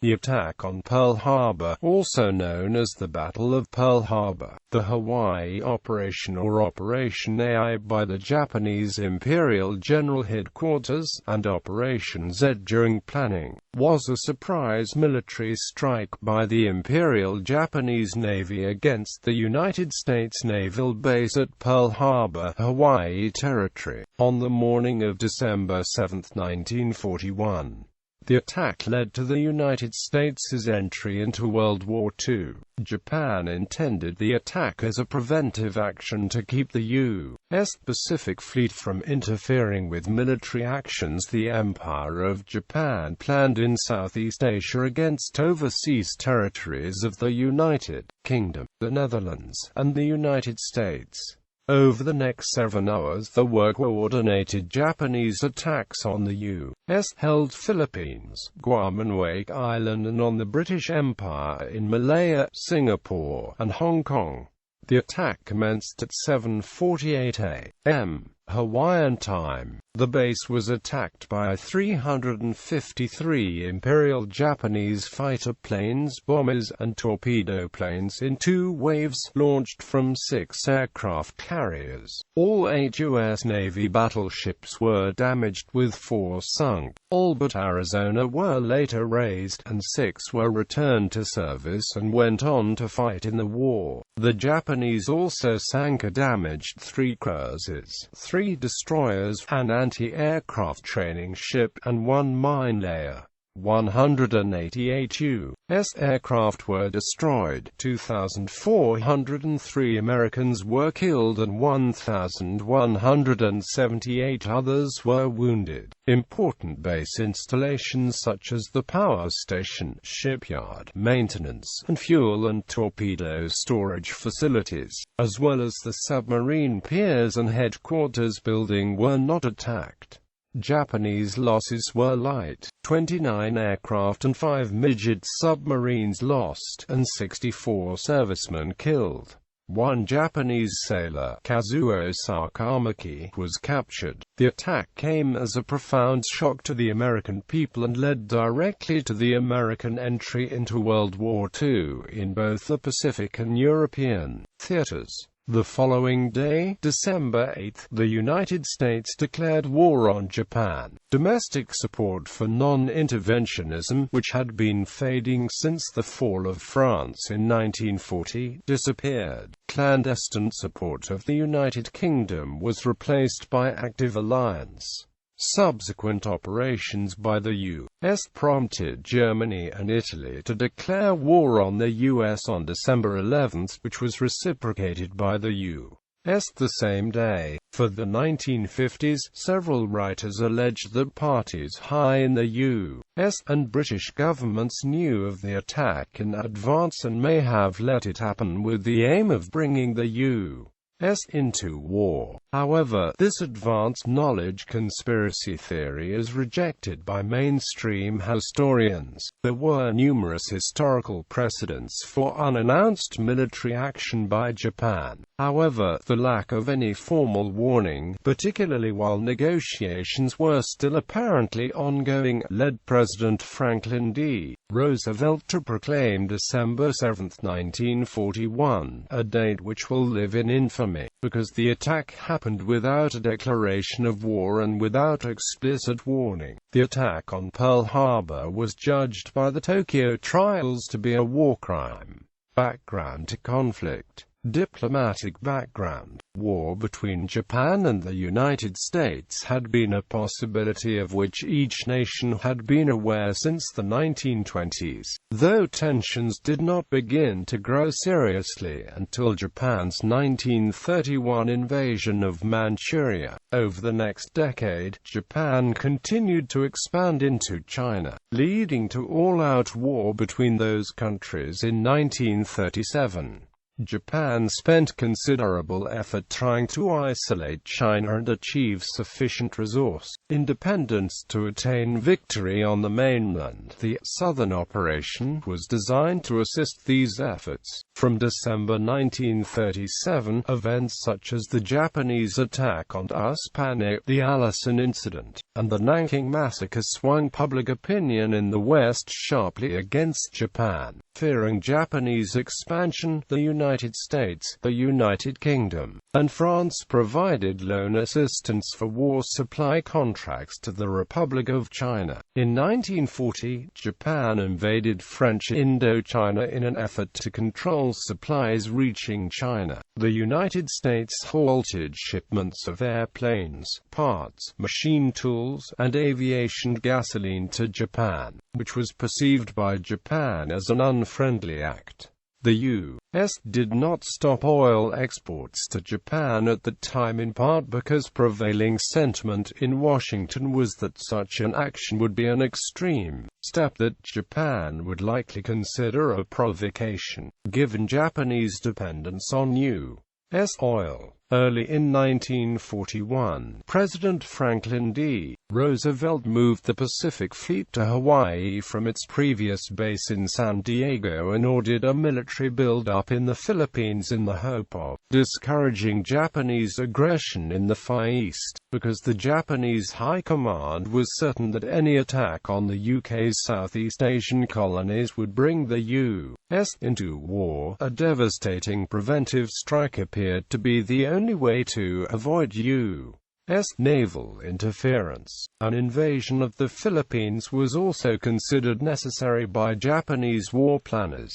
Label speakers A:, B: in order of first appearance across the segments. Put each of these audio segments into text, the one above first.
A: The attack on Pearl Harbor, also known as the Battle of Pearl Harbor, the Hawaii Operation or Operation AI by the Japanese Imperial General Headquarters, and Operation Z during planning, was a surprise military strike by the Imperial Japanese Navy against the United States naval base at Pearl Harbor, Hawaii Territory, on the morning of December 7, 1941. The attack led to the United States' entry into World War II. Japan intended the attack as a preventive action to keep the U.S.Pacific Fleet from interfering with military actions the Empire of Japan planned in Southeast Asia against overseas territories of the United Kingdom, the Netherlands, and the United States. Over the next 7 hours there were coordinated Japanese attacks on the U.S.-held Philippines, Guam and Wake Island, and on the British Empire in Malaya, Singapore, and Hong Kong. The attack commenced at 7:48 a.m. Hawaiian time. The base was attacked by 353 Imperial Japanese fighter planes, bombers, and torpedo planes in 2 waves, launched from 6 aircraft carriers. All 8 U.S. Navy battleships were damaged, with 4 sunk. All but Arizona were later raised, and 6 were returned to service and went on to fight in the war. The Japanese also sank or damaged 3 cruisers, 3 destroyers, an anti-aircraft training ship, and 1 mine layer. 188 U.S. aircraft were destroyed, 2,403 Americans were killed and 1,178 others were wounded. Important base installations such as the power station, shipyard, maintenance, and fuel and torpedo storage facilities, as well as the submarine piers and headquarters building, were not attacked. Japanese losses were light: 29 aircraft and 5 midget submarines lost, and 64 servicemen killed. 1 Japanese sailor, Kazuo Sakamaki, was captured. The attack came as a profound shock to the American people and led directly to the American entry into World War II in both the Pacific and European theaters. The following day, December 8, the United States declared war on Japan. Domestic support for non-interventionism, which had been fading since the fall of France in 1940, disappeared. Clandestine support of the United Kingdom was replaced by active alliance. Subsequent operations by the U.S. prompted Germany and Italy to declare war on the U.S. on December 11, which was reciprocated by the U.S. the same day. For the 1950s, several writers allege that parties high in the U.S. and British governments knew of the attack in advance and may have let it happen with the aim of bringing the U.S. into war. However, this advanced knowledge conspiracy theory is rejected by mainstream historians. There were numerous historical precedents for unannounced military action by Japan. However, the lack of any formal warning, particularly while negotiations were still apparently ongoing, led President Franklin D. Roosevelt to proclaim December 7, 1941, a date which will live in infamy, because the attack happened without a declaration of war and without explicit warning. The attack on Pearl Harbor was judged by the Tokyo trials to be a war crime. Background to conflict. Diplomatic background. War between Japan and the United States had been a possibility of which each nation had been aware since the 1920s, though tensions did not begin to grow seriously until Japan's 1931 invasion of Manchuria. Over the next decade, Japan continued to expand into China, leading to all-out war between those countries in 1937. Japan spent considerable effort trying to isolate China and achieve sufficient resource independence to attain victory on the mainland. The Southern Operation was designed to assist these efforts. From December 1937, events such as the Japanese attack on U.S.Pacific, the Allison Incident, and the Nanking Massacre swung public opinion in the West sharply against Japan. Fearing Japanese expansion, the United States, the United Kingdom, and France provided loan assistance for war supply contracts to the Republic of China. In 1940, Japan invaded French Indochina in an effort to control supplies reaching China. The United States halted shipments of airplanes, parts, machine tools, and aviation gasoline to Japan, which was perceived by Japan as an unfriendly act. The U.S. did not stop oil exports to Japan at the time, in part because prevailing sentiment in Washington was that such an action would be an extreme step that Japan would likely consider a provocation, given Japanese dependence on U.S. oil. Early in 1941, President Franklin D. Roosevelt moved the Pacific Fleet to Hawaii from its previous base in San Diego and ordered a military build-up in the Philippines in the hope of discouraging Japanese aggression in the Far East, because the Japanese High Command was certain that any attack on the UK's Southeast Asian colonies would bring the U.S. into war. A devastating preventive strike appeared to be the only way to avoid U.S. naval interference. An invasion of the Philippines was also considered necessary by Japanese war planners.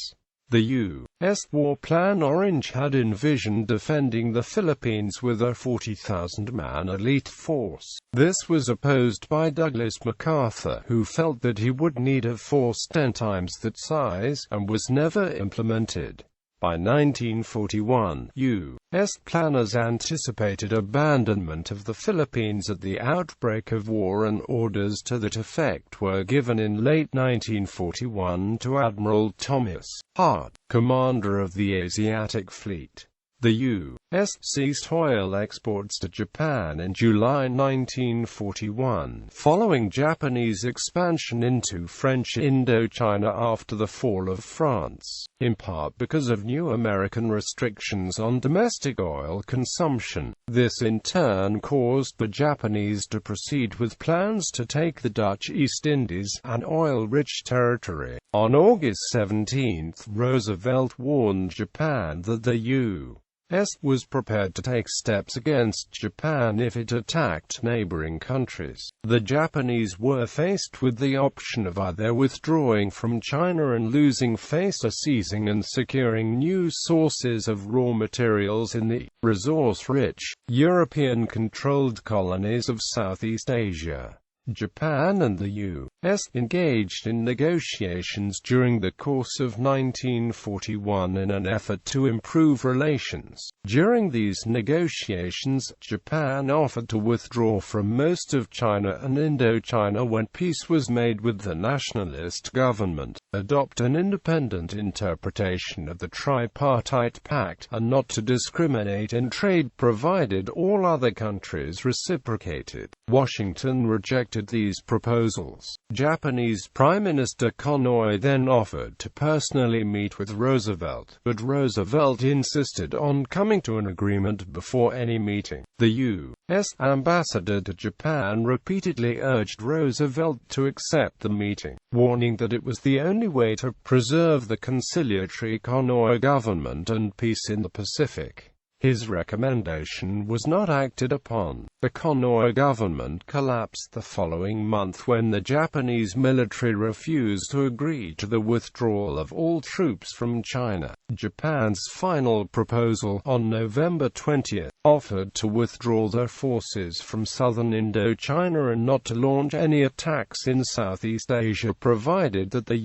A: The U.S. War Plan Orange had envisioned defending the Philippines with a 40,000-man elite force. This was opposed by Douglas MacArthur, who felt that he would need a force 10 times that size, and was never implemented. By 1941, U.S. planners anticipated abandonment of the Philippines at the outbreak of war, and orders to that effect were given in late 1941 to Admiral Thomas Hart, commander of the Asiatic Fleet. The U.S. ceased oil exports to Japan in July 1941, following Japanese expansion into French Indochina after the fall of France, in part because of new American restrictions on domestic oil consumption. This in turn caused the Japanese to proceed with plans to take the Dutch East Indies, an oil-rich territory. On August 17, Roosevelt warned Japan that the U.S. was prepared to take steps against Japan if it attacked neighboring countries. The Japanese were faced with the option of either withdrawing from China and losing face, or seizing and securing new sources of raw materials in the resource-rich, European-controlled colonies of Southeast Asia. Japan and the U.S. engaged in negotiations during the course of 1941 in an effort to improve relations. During these negotiations, Japan offered to withdraw from most of China and Indochina when peace was made with the nationalist government, adopt an independent interpretation of the Tripartite Pact, and not to discriminate in trade provided all other countries reciprocated. Washington rejected these proposals. Japanese Prime Minister Konoye then offered to personally meet with Roosevelt, but Roosevelt insisted on coming to an agreement before any meeting. The U.S. ambassador to Japan repeatedly urged Roosevelt to accept the meeting, warning that it was the only way to preserve the conciliatory Konoye government and peace in the Pacific. His recommendation was not acted upon. The Konoye government collapsed the following month when the Japanese military refused to agree to the withdrawal of all troops from China. Japan's final proposal, on November 20, offered to withdraw their forces from southern Indochina and not to launch any attacks in Southeast Asia provided that the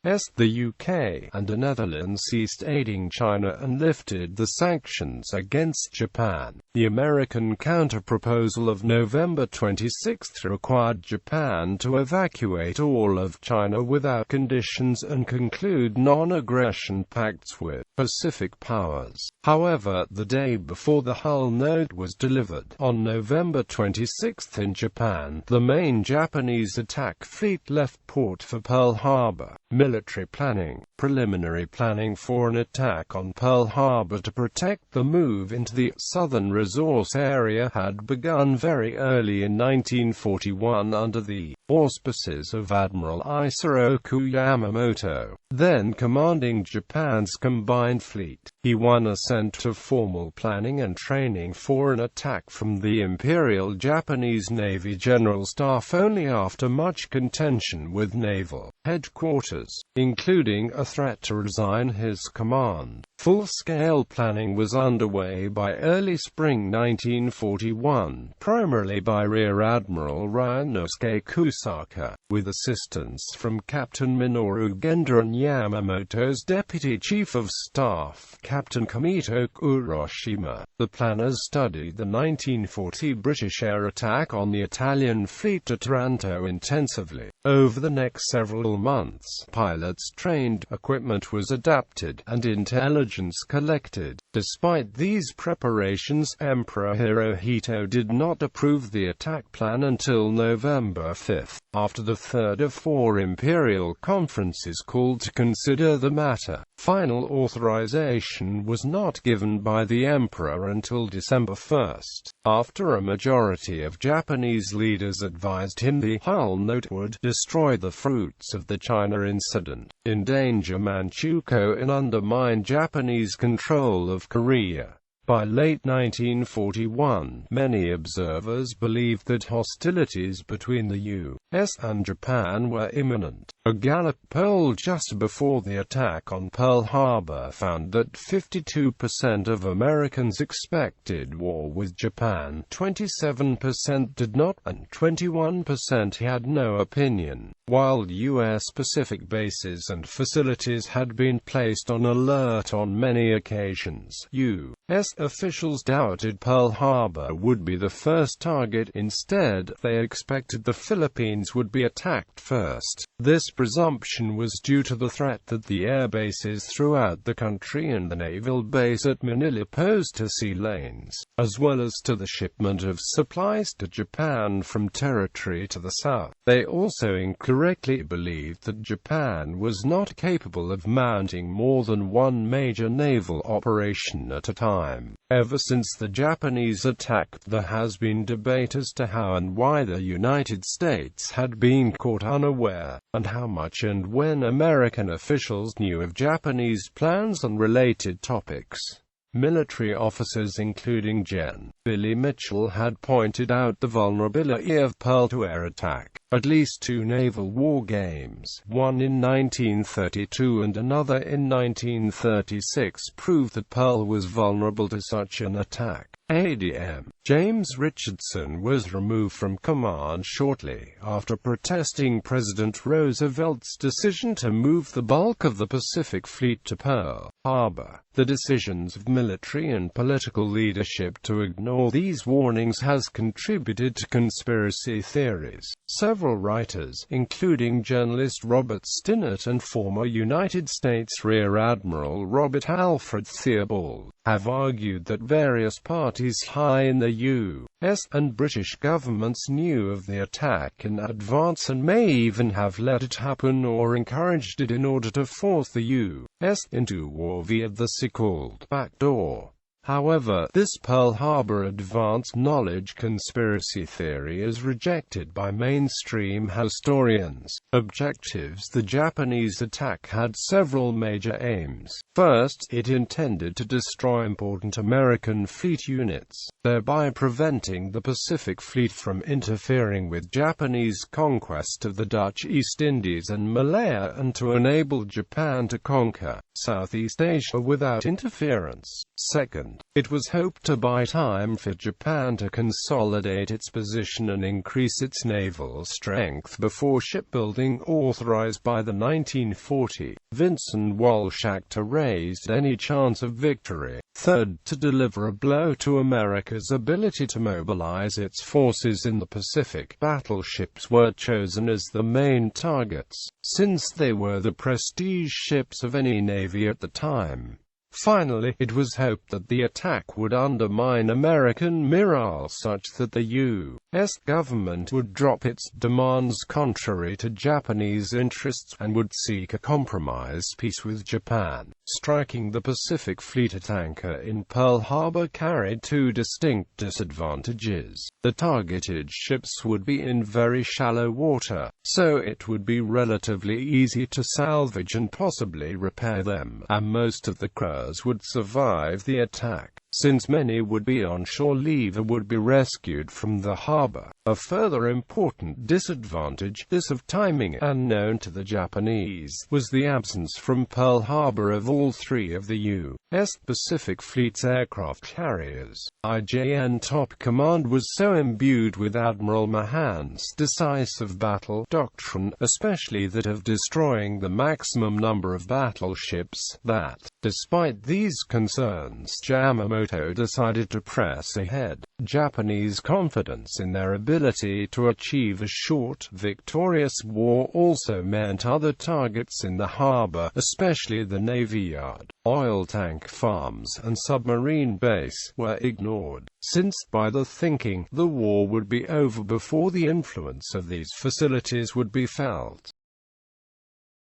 A: The UK and the Netherlands ceased aiding China and lifted the sanctions against Japan. The American counter-proposal of November 26 required Japan to evacuate all of China without conditions and conclude non-aggression pacts with Pacific powers. However, the day before the Hull Note was delivered, on November 26 in Japan, the main Japanese attack fleet left port for Pearl Harbor. Military planning. Preliminary planning for an attack on Pearl Harbor to protect the move into the southern resource area had begun very early in 1941 under the auspices of Admiral Isoroku Yamamoto, then commanding Japan's combined fleet. He won assent to formal planning and training for an attack from the Imperial Japanese Navy General Staff only after much contention with naval headquarters, including a threat to resign his command. Full-scale planning was underway by early spring 1941, primarily by Rear Admiral Ryunosuke Kusaka, with assistance from Captain Minoru Genda and Yamamoto's Deputy Chief of Staff, Captain Kamito Kuroshima. The planners studied the 1940 British air attack on the Italian fleet at Taranto intensively. Over the next several months, pilots trained, equipment was adapted, and intelligence collected. Despite these preparations, Emperor Hirohito did not approve the attack plan until November 5, after the third of four imperial conferences called to consider the matter. Final authorization was not given by the emperor until December 1, after a majority of Japanese leaders advised him the Hull Note would destroy the fruits of the China incident, endanger Manchukuo and undermine Japanese control of Korea. By late 1941, many observers believed that hostilities between the U.S. and Japan were imminent. A Gallup poll just before the attack on Pearl Harbor found that 52% of Americans expected war with Japan, 27% did not, and 21% had no opinion. While U.S.-Pacific bases and facilities had been placed on alert on many occasions, U.S. officials doubted Pearl Harbor would be the first target. Instead, they expected the Philippines would be attacked first. This presumption was due to the threat that the air bases throughout the country and the naval base at Manila posed to sea lanes, as well as to the shipment of supplies to Japan from territory to the south. They also incorrectly believed that Japan was not capable of mounting more than one major naval operation at a time. Ever since the Japanese attack, there has been debate as to how and why the United States had been caught unaware, and how much and when American officials knew of Japanese plans on related topics. Military officers including Gen. Billy Mitchell had pointed out the vulnerability of Pearl to air attack. At least two naval war games, one in 1932 and another in 1936, proved that Pearl was vulnerable to such an attack. ADM. James Richardson was removed from command shortly after protesting President Roosevelt's decision to move the bulk of the Pacific Fleet to Pearl Harbor. The decisions of military and political leadership to ignore these warnings has contributed to conspiracy theories. Several writers, including journalist Robert Stinnett and former United States Rear Admiral Robert Alfred Theobald, have argued that various parties high in the U.S. and British governments knew of the attack in advance and may even have let it happen or encouraged it in order to force the U.S. into war via the so-called backdoor. However, this Pearl Harbor advance knowledge conspiracy theory is rejected by mainstream historians. Objectives: the Japanese attack had several major aims. First, it intended to destroy important American fleet units, thereby preventing the Pacific Fleet from interfering with Japanese conquest of the Dutch East Indies and Malaya, and to enable Japan to conquer Southeast Asia without interference. Second, hand. It was hoped to buy time for Japan to consolidate its position and increase its naval strength before shipbuilding authorized by the 1940 Vincent Walsh Act erased any chance of victory. Third, to deliver a blow to America's ability to mobilize its forces in the Pacific. Battleships were chosen as the main targets, since they were the prestige ships of any navy at the time. Finally, it was hoped that the attack would undermine American morale such that the U.S. government would drop its demands contrary to Japanese interests, and would seek a compromise peace with Japan. Striking the Pacific Fleet at anchor in Pearl Harbor carried two distinct disadvantages. The targeted ships would be in very shallow water, so it would be relatively easy to salvage and possibly repair them, and most of the crews would survive the attack, since many would be on shore leave or would be rescued from the harbor. A further important disadvantage, this of timing, unknown to the Japanese, was the absence from Pearl Harbor of all three of the U.S. Pacific Fleet's aircraft carriers. IJN top command was so imbued with Admiral Mahan's decisive battle doctrine, especially that of destroying the maximum number of battleships, that, despite these concerns, Yamamoto decided to press ahead. Japanese confidence in their ability to achieve a short, victorious war also meant other targets in the harbor, especially the Navy Yard, oil tank farms, and submarine base, were ignored, since, by the thinking, the war would be over before the influence of these facilities would be felt.